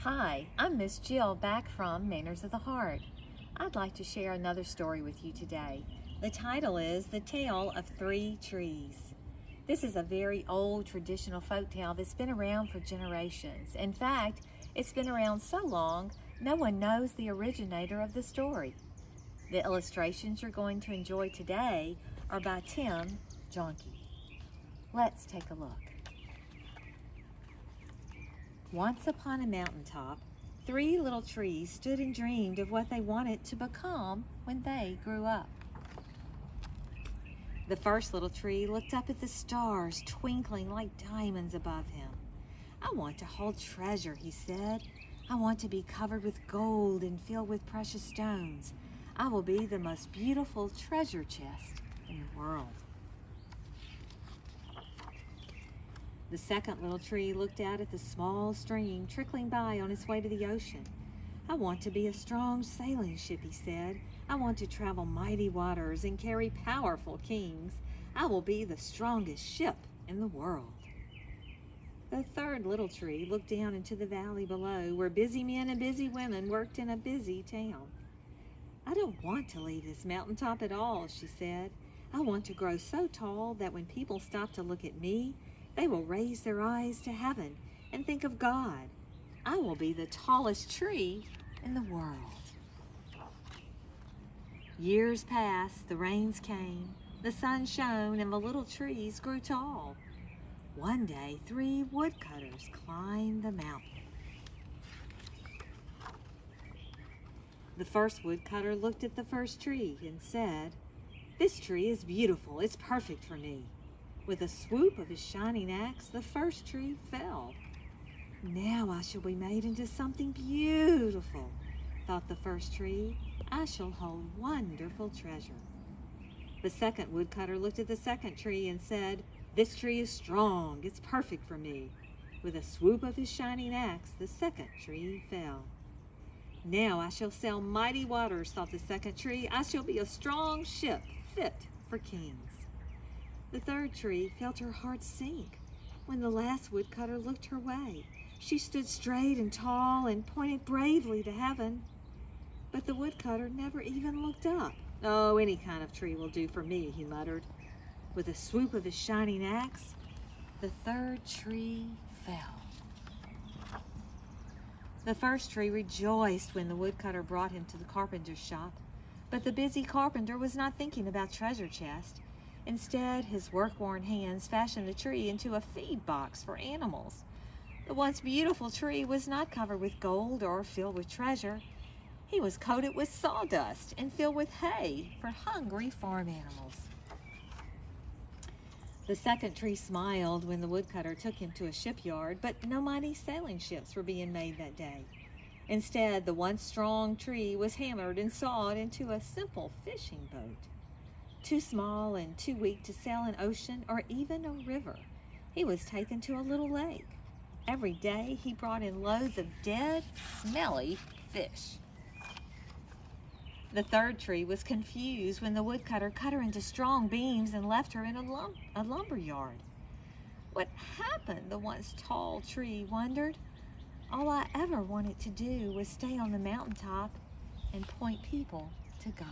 Hi, I'm Miss Jill back from Manners of the Heart. I'd like to share another story with you today. The title is The Tale of Three Trees. This is a very old traditional folktale that's been around for generations. In fact, it's been around so long, no one knows the originator of the story. The illustrations you're going to enjoy today are by Tim Jahnke. Let's take a look. Once upon a mountaintop, three little trees stood and dreamed of what they wanted to become when they grew up. The first little tree looked up at the stars twinkling like diamonds above him. "I want to hold treasure," he said. "I want to be covered with gold and filled with precious stones. I will be the most beautiful treasure chest in the world." The second little tree looked out at the small stream trickling by on its way to the ocean. "I want to be a strong sailing ship," he said. "I want to travel mighty waters and carry powerful kings. I will be the strongest ship in the world." The third little tree looked down into the valley below, where busy men and busy women worked in a busy town. "I don't want to leave this mountaintop at all," she said. "I want to grow so tall that when people stop to look at me, they will raise their eyes to heaven and think of God. I will be the tallest tree in the world." Years passed, the rains came, the sun shone, and the little trees grew tall. One day, three woodcutters climbed the mountain. The first woodcutter looked at the first tree and said, "This tree is beautiful. It's perfect for me." With a swoop of his shining axe, the first tree fell. "Now I shall be made into something beautiful," thought the first tree. "I shall hold wonderful treasure." The second woodcutter looked at the second tree and said, "This tree is strong. It's perfect for me." With a swoop of his shining axe, the second tree fell. "Now I shall sail mighty waters," thought the second tree. "I shall be a strong ship fit for kings." The third tree felt her heart sink when the last woodcutter looked her way. She stood straight and tall and pointed bravely to heaven. But the woodcutter never even looked up. "Oh, any kind of tree will do for me," he muttered. With a swoop of his shining axe, the third tree fell. The first tree rejoiced when the woodcutter brought him to the carpenter's shop. But the busy carpenter was not thinking about treasure chest. Instead, his work-worn hands fashioned the tree into a feed box for animals. The once beautiful tree was not covered with gold or filled with treasure. He was coated with sawdust and filled with hay for hungry farm animals. The second tree smiled when the woodcutter took him to a shipyard, but no mighty sailing ships were being made that day. Instead, the once strong tree was hammered and sawed into a simple fishing boat. Too small and too weak to sail an ocean or even a river, he was taken to a little lake. Every day he brought in loads of dead, smelly fish. The third tree was confused when the woodcutter cut her into strong beams and left her in a lumber yard. What happened? The once tall tree wondered. All I ever wanted to do was stay on the mountaintop and point people to God.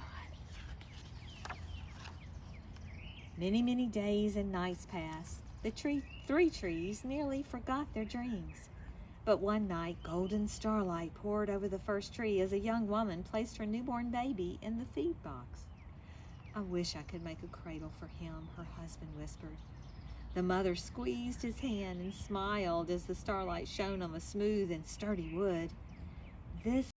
Many, many days and nights passed. The three trees nearly forgot their dreams. But one night, golden starlight poured over the first tree as a young woman placed her newborn baby in the feed box. "I wish I could make a cradle for him," her husband whispered. The mother squeezed his hand and smiled as the starlight shone on the smooth and sturdy wood. "This